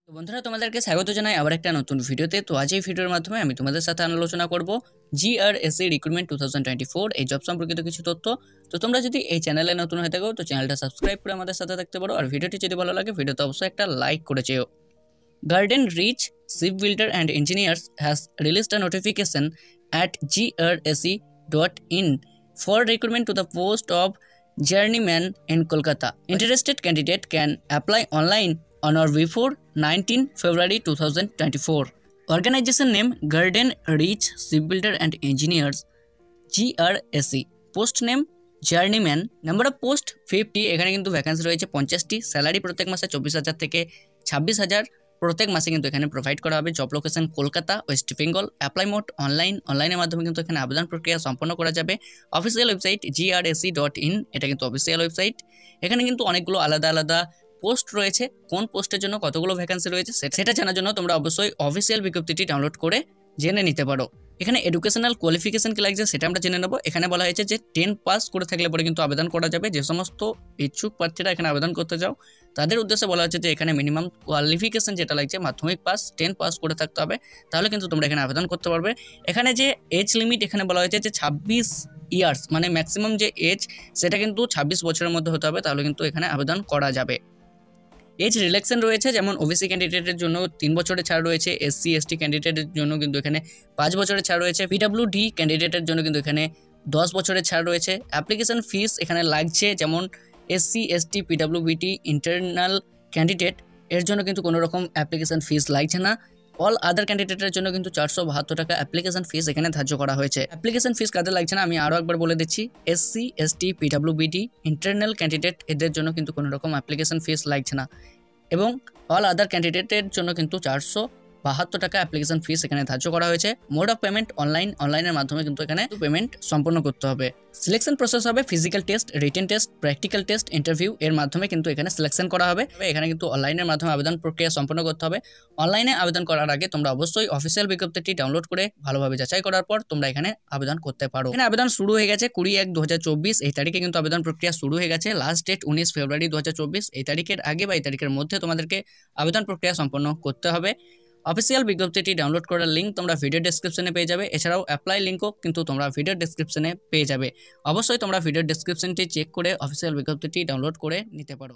তো বন্ধুরা তোমাদেরকে স্বাগত জানাই আবার একটা নতুন ভিডিওতে। তো আজ এই ভিডিওর মাধ্যমে আমি তোমাদের সাথে আলোচনা করব জিআরএসসি রিক্রুটমেন্ট 2024 এই জব সম্পর্কিত কিছু তথ্য। তো তোমরা যদি এই চ্যানেলে নতুন হয়ে থাকো তো চ্যানেলটা সাবস্ক্রাইব করে আমাদের সাথে থাকতে পারো, আর ভিডিওটি যদি ভালো লাগে ভিডিওতে অবশ্যই একটা লাইক করে যেও। Garden Reach Shipbuilder and Engineers has released a notification at grse.in for recruitment to the post of journeyman in Kolkata. Interested candidate can apply online on or before 19 February 2024. Organization name Garden Reach Shipbuilder and Engineers GRSE. Post name journeyman. Number of post 50। এখানে কিন্তু vacancy রয়েছে 50টি। Salary প্রত্যেক মাসে 24,000 থেকে 26,000 প্রত্যেক মাসে কিন্তু এখানে প্রোভাইড করা হবে। Job location Kolkata, West Bengal. Apply mode অনলাইনের মাধ্যমে কিন্তু এখানে আবেদন প্রক্রিয়া সম্পন্ন করা যাবে। অফিসিয়াল ওয়েবসাইট grse.in, এটা কিন্তু অফিসিয়াল ওয়েবসাইট। এখানে কিন্তু অনেকগুলো আলাদা আলাদা পোস্ট রয়েছে। কোন পোস্টের জন্য কতগুলো ভ্যাকেন্সি রয়েছে সেটা জানার জন্য তোমরা অবশ্যই অফিসিয়াল বিজ্ঞপ্তিটি ডাউনলোড করে জেনে নিতে পারো। এখানে এডুকেশনাল কোয়ালিফিকেশন কি লাগছে সেটা আমরা জেনে নেব। এখানে বলা হয়েছে যে 10 পাস করে থাকলে পরে কিন্তু আবেদন করা যাবে। যে সমস্ত ইচ্ছুক প্রার্থীরা এখানে আবেদন করতে যাও তাদের উদ্দেশ্যে বলা হচ্ছে যে এখানে মিনিমাম কোয়ালিফিকেশন যেটা লাগছে মাধ্যমিক পাস 10 পাস করে থাকতে হবে, তাহলে কিন্তু তোমরা এখানে আবেদন করতে পারবে। এখানে যে এজ লিমিট এখানে বলা হয়েছে যে 26 ইয়ার্স, মানে ম্যাক্সিমাম যে এজ সেটা কিন্তু 26 বছরের মধ্যে হতে হবে, তাহলে কিন্তু এখানে আবেদন করা যাবে। এজ রিল্যাক্সেশন রয়েছে, যেমন ওবিসি ক্যান্ডিডেটের জন্য 3 বছরের ছাড় রয়েছে, এসসি এসটি ক্যান্ডিডেটের জন্য কিন্তু এখানে 5 বছরের ছাড় রয়েছে, পিডব্লিউডি ক্যান্ডিডেটের জন্য কিন্তু এখানে 10 বছরের ছাড় রয়েছে। অ্যাপ্লিকেশন ফিস এখানে লাগছে, যেমন এসসি এসটি পিডব্লিউবিটি ইন্টারনাল ক্যান্ডিডেট এর জন্য কিন্তু কোনো রকম অ্যাপ্লিকেশন ফিস লাগছে না। অল আদার ক্যান্ডিডেটের জন্য কিন্তু 472 টাকা অ্যাপ্লিকেশন ফিস এখানে ধার্য করা হয়েছে। অ্যাপ্লিকেশন ফিস কাদের লাগছে না আমি আরও একবার বলে দিচ্ছি। এসসি এসটি পিডব্লিউবিটি ইন্টারনাল ক্যান্ডিডেট এদের জন্য কিন্তু কোনো রকম অ্যাপ্লিকেশন ফিস লাগছে না, এবং অল আদার ক্যান্ডিডেটের জন্য কিন্তু 472 টাকা অ্যাপ্লিকেশন ফিস এখানে ধার্য করা হয়েছে। মোড অফ পেমেন্ট অনলাইনের মাধ্যমে কিন্তু এখানে পেমেন্ট সম্পন্ন করতে হবে। সিলেকশন প্রসেস হবে physical test, written test, practical test, interview এর মাধ্যমে কিন্তু এখানে সিলেকশন করা হবে। এখানে কিন্তু অনলাইনের মাধ্যমে আবেদন প্রক্রিয়া সম্পন্ন করতে হবে। অনলাইনে আবেদন করার আগে তোমরা অবশ্যই অফিসিয়াল বিজ্ঞপ্তিটি ডাউনলোড করে ভালোভাবে যাচাই করার পর তোমরা এখানে আবেদন করতে পারো। এখানে আবেদন শুরু হয়ে গেছে 20/1/2024 এই তারিখে কিন্তু আবেদন প্রক্রিয়া শুরু হয়ে গেছে। লাস্ট ডেট 19 ফেব্রুয়ারি 2024। এই তারিখের আগে বা এই তারিখের মধ্যে তোমাদেরকে আবেদন প্রক্রিয়া সম্পন্ন করতে হবে। অফিসিয়াল বিজ্ঞপ্তিটি ডাউনলোড করার লিঙ্ক তোমরা ভিডিও ডেসক্রিপশনে পেয়ে যাবে। এছাড়াও অ্যাপ্লাই লিঙ্কও কিন্তু তোমরা ভিডিও ডেসক্রিপশনে পেয়ে যাবে। অবশ্যই তোমরা ভিডিও ডেসক্রিপশনটি চেক করে অফিসিয়াল বিজ্ঞপ্তিটি ডাউনলোড করে নিতে পারো।